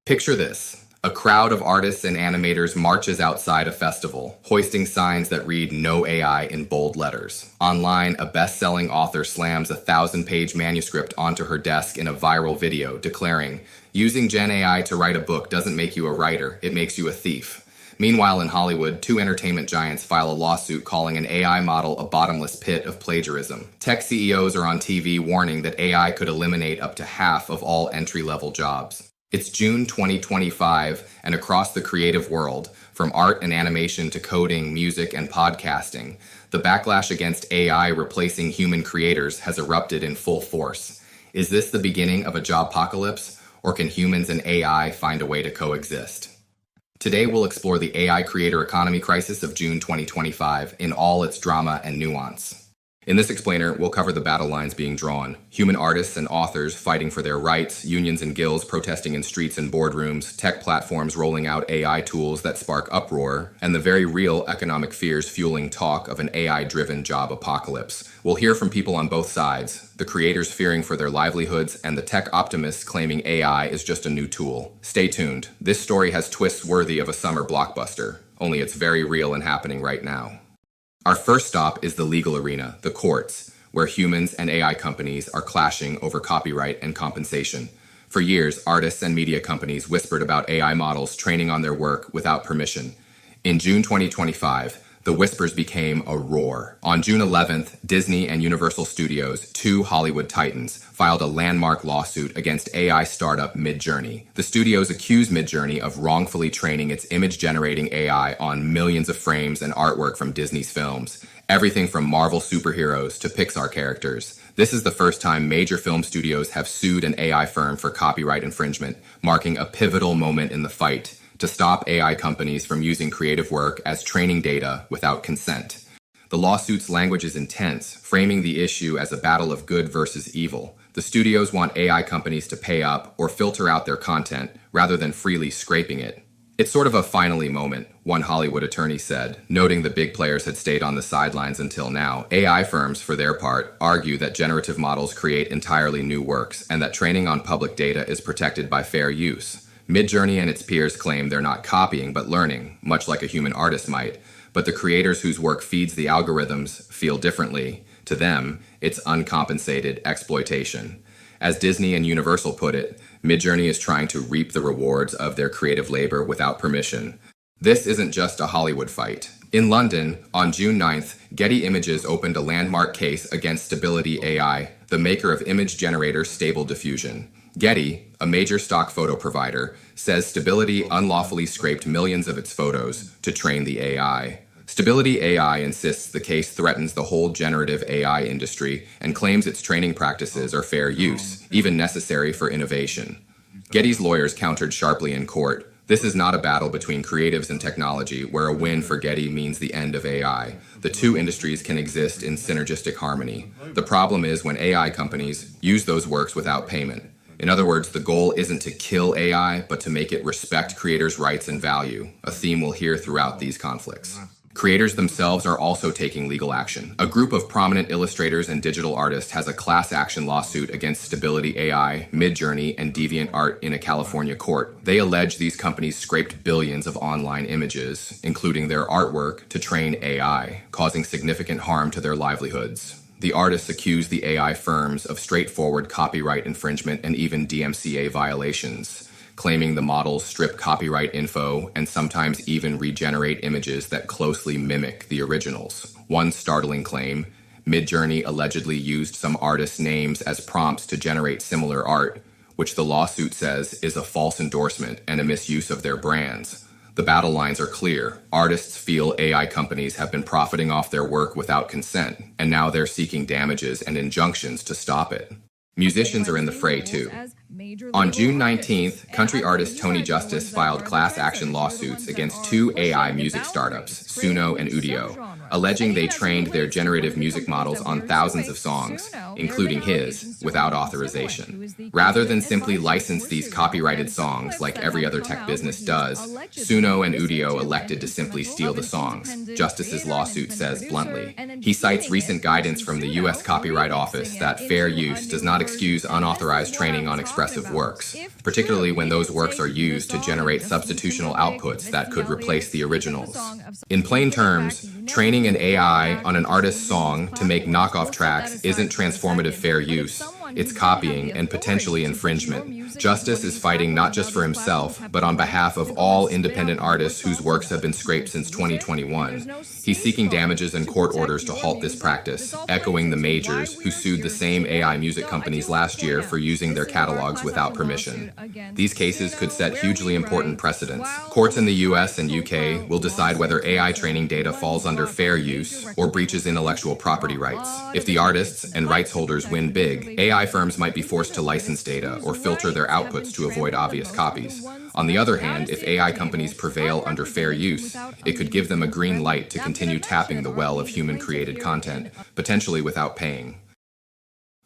Picture this. A crowd of artists and animators marches outside a festival, hoisting signs that read "No AI" in bold letters. Online, a best-selling author slams a 1,000-page manuscript onto her desk in a viral video, declaring, "Using Gen AI to write a book doesn't make you a writer, it makes you a thief." Meanwhile, in Hollywood, two entertainment giants file a lawsuit calling an AI model a bottomless pit of plagiarism. Tech CEOs are on TV warning that AI could eliminate up to half of all entry-level jobs. It's June 2025, and across the creative world, from art and animation to coding, music, and podcasting, the backlash against AI replacing human creators has erupted in full force. Is this the beginning of a jobpocalypse, or can humans and AI find a way to coexist? Today, we'll explore the AI creator economy crisis of June 2025 in all its drama and nuance. In this explainer, we'll cover the battle lines being drawn, human artists and authors fighting for their rights, unions and guilds protesting in streets and boardrooms, tech platforms rolling out AI tools that spark uproar, and the very real economic fears fueling talk of an AI-driven job apocalypse. We'll hear from people on both sides, the creators fearing for their livelihoods and the tech optimists claiming AI is just a new tool. Stay tuned. This story has twists worthy of a summer blockbuster, only it's very real and happening right now. Our first stop is the legal arena, the courts, where humans and AI companies are clashing over copyright and compensation. For years, artists and media companies whispered about AI models training on their work without permission. In June 2025, the whispers became a roar. On June 11th, Disney and Universal Studios, two Hollywood titans, filed a landmark lawsuit against AI startup Midjourney. The studios accused Midjourney of wrongfully training its image-generating AI on millions of frames and artwork from Disney's films, everything from Marvel superheroes to Pixar characters. This is the first time major film studios have sued an AI firm for copyright infringement, marking a pivotal moment in the fight to stop AI companies from using creative work as training data without consent. The lawsuit's language is intense, framing the issue as a battle of good versus evil. The studios want AI companies to pay up or filter out their content rather than freely scraping it. It's sort of a finally moment, one Hollywood attorney said, noting the big players had stayed on the sidelines until now. AI firms, for their part, argue that generative models create entirely new works and that training on public data is protected by fair use. Midjourney and its peers claim they're not copying but learning, much like a human artist might, but the creators whose work feeds the algorithms feel differently. To them, it's uncompensated exploitation. As Disney and Universal put it, Midjourney is trying to reap the rewards of their creative labor without permission. This isn't just a Hollywood fight. In London, on June 9th, Getty Images opened a landmark case against Stability AI, the maker of image generator Stable Diffusion. Getty, a major stock photo provider, says Stability unlawfully scraped millions of its photos to train the AI. Stability AI insists the case threatens the whole generative AI industry and claims its training practices are fair use, even necessary for innovation. Getty's lawyers countered sharply in court. This is not a battle between creatives and technology, where a win for Getty means the end of AI. The two industries can exist in synergistic harmony. The problem is when AI companies use those works without payment. In other words, the goal isn't to kill AI, but to make it respect creators' rights and value, a theme we'll hear throughout these conflicts. Creators themselves are also taking legal action. A group of prominent illustrators and digital artists has a class action lawsuit against Stability AI, Midjourney, and DeviantArt in a California court. They allege these companies scraped billions of online images, including their artwork, to train AI, causing significant harm to their livelihoods. The artists accuse the AI firms of straightforward copyright infringement and even DMCA violations, claiming the models strip copyright info and sometimes even regenerate images that closely mimic the originals. One startling claim, Midjourney allegedly used some artists' names as prompts to generate similar art, which the lawsuit says is a false endorsement and a misuse of their brands. The battle lines are clear. Artists feel AI companies have been profiting off their work without consent, and now they're seeking damages and injunctions to stop it. Musicians are in the fray too. On June 19th, country artist Tony Justice filed class action lawsuits against two AI music startups, Suno and Udio, alleging they trained their generative music models on thousands of songs, including his, without authorization. Rather than simply license these copyrighted songs like every other tech business does, Suno and Udio elected to simply steal the songs, Justice's lawsuit says bluntly. He cites recent guidance from the U.S. Copyright Office that fair use does not excuse unauthorized training on expressive impressive works, particularly when those works are used to generate substitutional outputs that could replace the originals. In plain terms, training an AI on an artist's song to make knockoff tracks isn't transformative fair use. It's copying and potentially infringement. Justice is fighting not just for himself, but on behalf of all independent artists whose works have been scraped since 2021. He's seeking damages and court orders to halt this practice, echoing the majors who sued the same AI music companies last year for using their catalogs without permission. These cases could set hugely important precedents. Courts in the US and UK will decide whether AI training data falls under fair use or breaches intellectual property rights. If the artists and rights holders win big, AI firms might be forced to license data or filter their outputs to avoid obvious copies. On the other hand, if AI companies prevail under fair use, it could give them a green light to continue tapping the well of human-created content, potentially without paying.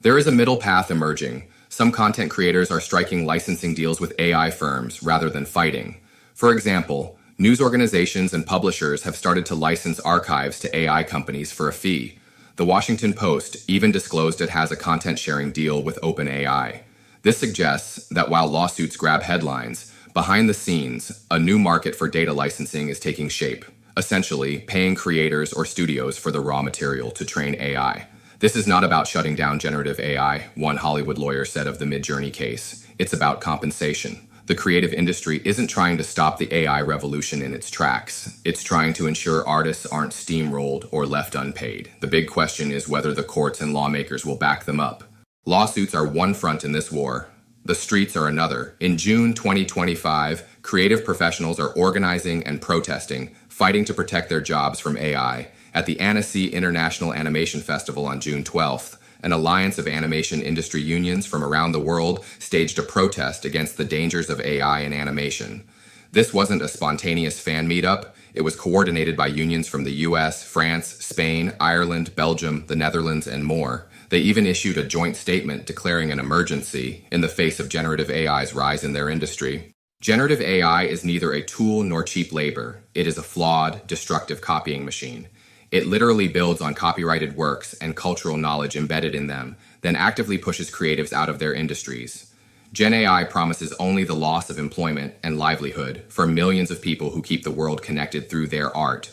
There is a middle path emerging. Some content creators are striking licensing deals with AI firms rather than fighting. For example, news organizations and publishers have started to license archives to AI companies for a fee. The Washington Post even disclosed it has a content-sharing deal with OpenAI. This suggests that while lawsuits grab headlines, behind the scenes, a new market for data licensing is taking shape, essentially paying creators or studios for the raw material to train AI. This is not about shutting down generative AI, one Hollywood lawyer said of the Midjourney case. It's about compensation. The creative industry isn't trying to stop the AI revolution in its tracks. It's trying to ensure artists aren't steamrolled or left unpaid. The big question is whether the courts and lawmakers will back them up. Lawsuits are one front in this war. The streets are another. In June 2025, creative professionals are organizing and protesting, fighting to protect their jobs from AI. At the Annecy International Animation Festival on June 12th, an alliance of animation industry unions from around the world staged a protest against the dangers of AI in animation. This wasn't a spontaneous fan meetup. It was coordinated by unions from the US, France, Spain, Ireland, Belgium, the Netherlands, and more. They even issued a joint statement declaring an emergency in the face of generative AI's rise in their industry. Generative AI is neither a tool nor cheap labor. It is a flawed, destructive copying machine. It literally builds on copyrighted works and cultural knowledge embedded in them, then actively pushes creatives out of their industries. Gen AI promises only the loss of employment and livelihood for millions of people who keep the world connected through their art.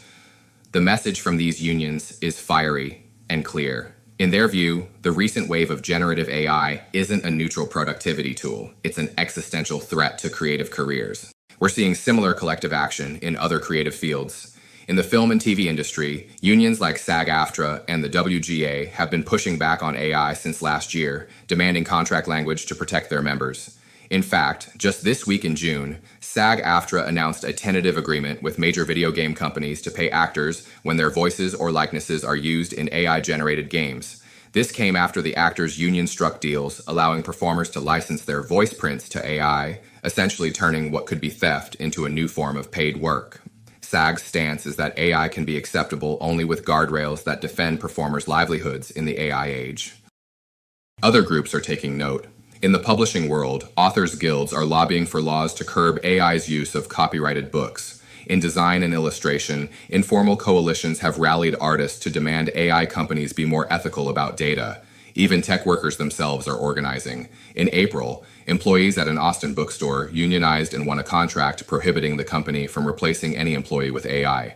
The message from these unions is fiery and clear. In their view, the recent wave of generative AI isn't a neutral productivity tool. It's an existential threat to creative careers. We're seeing similar collective action in other creative fields. In the film and TV industry, unions like SAG-AFTRA and the WGA have been pushing back on AI since last year, demanding contract language to protect their members. In fact, just this week in June, SAG-AFTRA announced a tentative agreement with major video game companies to pay actors when their voices or likenesses are used in AI-generated games. This came after the actors' union struck deals, allowing performers to license their voice prints to AI, essentially turning what could be theft into a new form of paid work. SAG's stance is that AI can be acceptable only with guardrails that defend performers' livelihoods in the AI age. Other groups are taking note. In the publishing world, authors' guilds are lobbying for laws to curb AI's use of copyrighted books. In design and illustration, informal coalitions have rallied artists to demand AI companies be more ethical about data. Even tech workers themselves are organizing. In April, employees at an Austin bookstore unionized and won a contract prohibiting the company from replacing any employee with AI.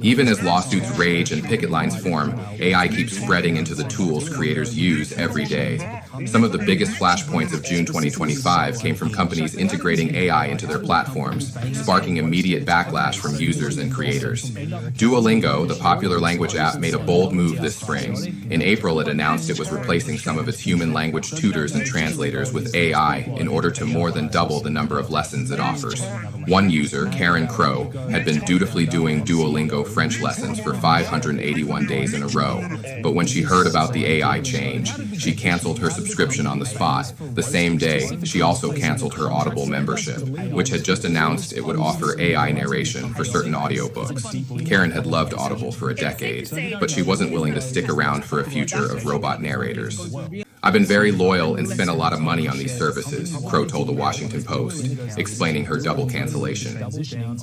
Even as lawsuits rage and picket lines form, AI keeps spreading into the tools creators use every day. Some of the biggest flashpoints of June 2025 came from companies integrating AI into their platforms, sparking immediate backlash from users and creators. Duolingo, the popular language app, made a bold move this spring. In April, it announced it was replacing some of its human language tutors and translators with AI in order to more than double the number of lessons it offers. One user, Karen Crow, had been dutifully doing Duolingo French lessons for 581 days in a row, but when she heard about the AI change, she canceled her subscription on the spot. The same day, she also canceled her Audible membership, which had just announced it would offer AI narration for certain audiobooks. Karen had loved Audible for a decade, but she wasn't willing to stick around for a future of robot narrators. I've been very loyal and spent a lot of money on these services, Crow told the Washington Post, explaining her double cancellation.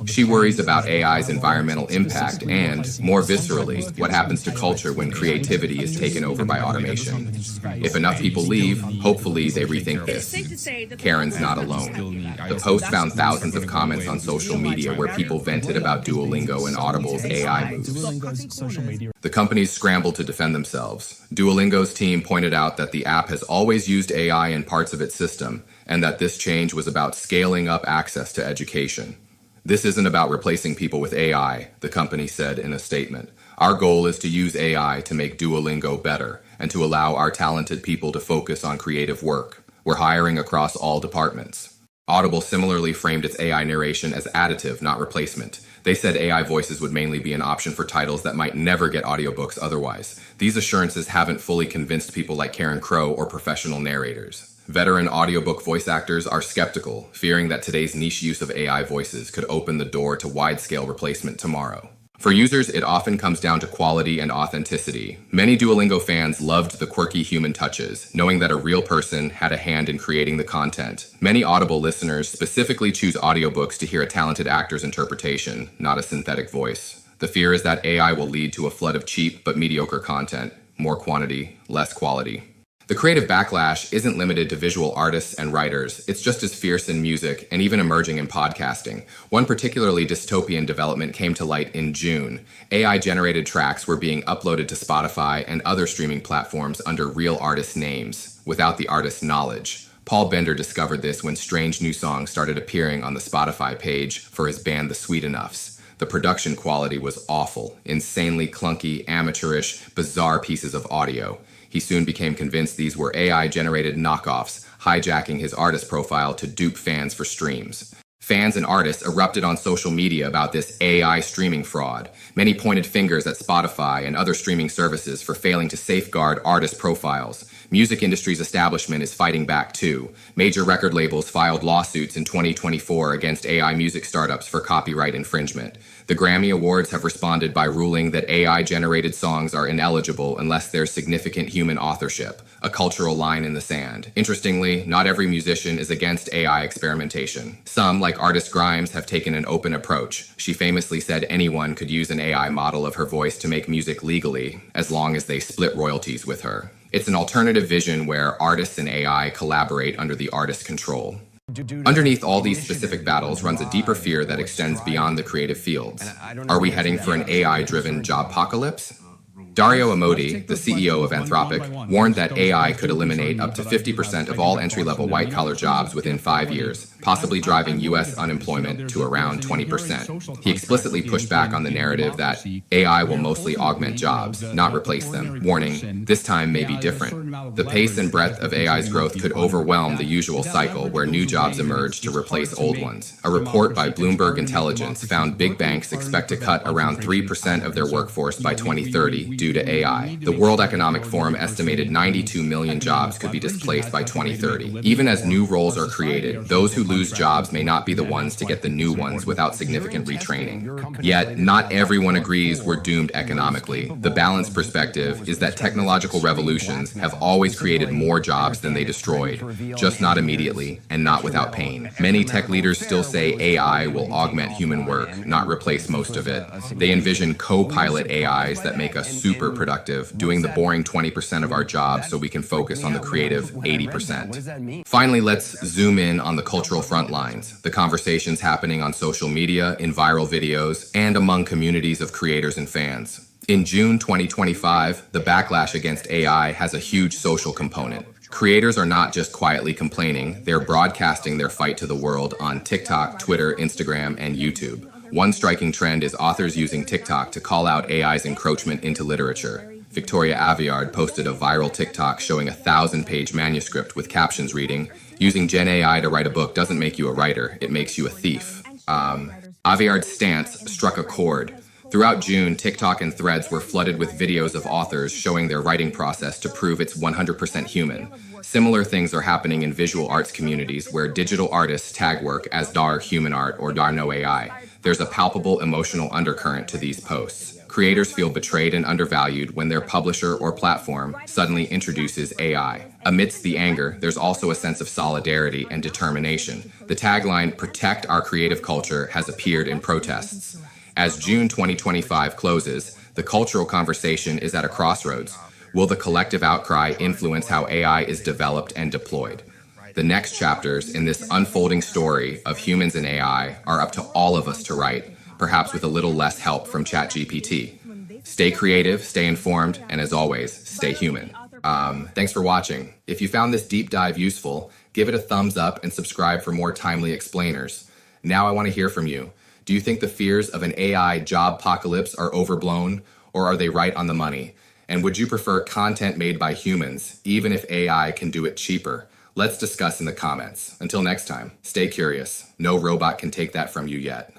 She worries about AI's environmental impact and, more viscerally, what happens to culture when creativity is taken over by automation. If enough people leave, hopefully they rethink this. Karen's not alone. The Post found thousands of comments on social media where people vented about Duolingo and Audible's AI moves. The companies scrambled to defend themselves. Duolingo's team pointed out that the app has always used AI in parts of its system, and that this change was about scaling up access to education. This isn't about replacing people with AI, the company said in a statement. Our goal is to use AI to make Duolingo better and to allow our talented people to focus on creative work. We're hiring across all departments. Audible similarly framed its AI narration as additive, not replacement. They said AI voices would mainly be an option for titles that might never get audiobooks otherwise. These assurances haven't fully convinced people like Karen Crow or professional narrators. Veteran audiobook voice actors are skeptical, fearing that today's niche use of AI voices could open the door to wide-scale replacement tomorrow. For users, it often comes down to quality and authenticity. Many Duolingo fans loved the quirky human touches, knowing that a real person had a hand in creating the content. Many Audible listeners specifically choose audiobooks to hear a talented actor's interpretation, not a synthetic voice. The fear is that AI will lead to a flood of cheap but mediocre content, more quantity, less quality. The creative backlash isn't limited to visual artists and writers. It's just as fierce in music and even emerging in podcasting. One particularly dystopian development came to light in June. AI-generated tracks were being uploaded to Spotify and other streaming platforms under real artists' names, without the artist's knowledge. Paul Bender discovered this when strange new songs started appearing on the Spotify page for his band The Sweet Enoughs. The production quality was awful, insanely clunky, amateurish, bizarre pieces of audio. He soon became convinced these were AI-generated knockoffs, hijacking his artist profile to dupe fans for streams. Fans and artists erupted on social media about this AI streaming fraud. Many pointed fingers at Spotify and other streaming services for failing to safeguard artist profiles. Music industry's establishment is fighting back too. Major record labels filed lawsuits in 2024 against AI music startups for copyright infringement. The Grammy Awards have responded by ruling that AI-generated songs are ineligible unless there's significant human authorship, a cultural line in the sand. Interestingly, not every musician is against AI experimentation. Some, like artist Grimes, have taken an open approach. She famously said anyone could use an AI model of her voice to make music legally, as long as they split royalties with her. It's an alternative vision where artists and AI collaborate under the artist's control. Underneath all these specific battles runs a deeper fear that extends beyond the creative fields. Are we heading for an AI-driven jobpocalypse? Dario Amodi, the CEO of Anthropic, warned that AI could eliminate up to 50% of all entry-level white-collar jobs within 5 years, possibly driving U.S. unemployment to around 20%. He explicitly pushed back on the narrative that AI will mostly augment jobs, not replace them, warning, this time may be different. The pace and breadth of AI's growth could overwhelm the usual cycle where new jobs emerge to replace old ones. A report by Bloomberg Intelligence found big banks expect to cut around 3% of their workforce by 2030 due to AI. The World Economic Forum estimated 92 million jobs could be displaced by 2030. Even as new roles are created, those who lose jobs may not be the ones to get the new ones without significant retraining. Yet, not everyone agrees we're doomed economically. The balanced perspective is that technological revolutions have always created more jobs than they destroyed, just not immediately and not without pain. Many tech leaders still say AI will augment human work, not replace most of it. They envision co-pilot AIs that make us super productive, doing the boring 20% of our jobs so we can focus on the creative 80%. Finally, let's zoom in on the cultural front lines, the conversations happening on social media, in viral videos, and among communities of creators and fans. In June 2025, the backlash against AI has a huge social component. Creators are not just quietly complaining, they're broadcasting their fight to the world on TikTok, Twitter, Instagram, and YouTube. One striking trend is authors using TikTok to call out AI's encroachment into literature. Victoria Aveyard posted a viral TikTok showing a 1,000-page manuscript with captions reading, "Using Gen AI to write a book doesn't make you a writer, it makes you a thief." Aveyard's stance struck a chord. Throughout June, TikTok and Threads were flooded with videos of authors showing their writing process to prove it's 100% human. Similar things are happening in visual arts communities where digital artists tag work as dar human art or dar no AI. There's a palpable emotional undercurrent to these posts. Creators feel betrayed and undervalued when their publisher or platform suddenly introduces AI. Amidst the anger, there's also a sense of solidarity and determination. The tagline, "Protect Our Creative Culture," has appeared in protests. As June 2025 closes, the cultural conversation is at a crossroads. Will the collective outcry influence how AI is developed and deployed? The next chapters in this unfolding story of humans and AI are up to all of us to write, perhaps with a little less help from ChatGPT. Stay creative, stay informed, and as always, stay human. Thanks for watching. If you found this deep dive useful, give it a thumbs up and subscribe for more timely explainers. Now I want to hear from you. Do you think the fears of an AI jobpocalypse are overblown, or are they right on the money? And would you prefer content made by humans, even if AI can do it cheaper? Let's discuss in the comments. Until next time, stay curious. No robot can take that from you yet.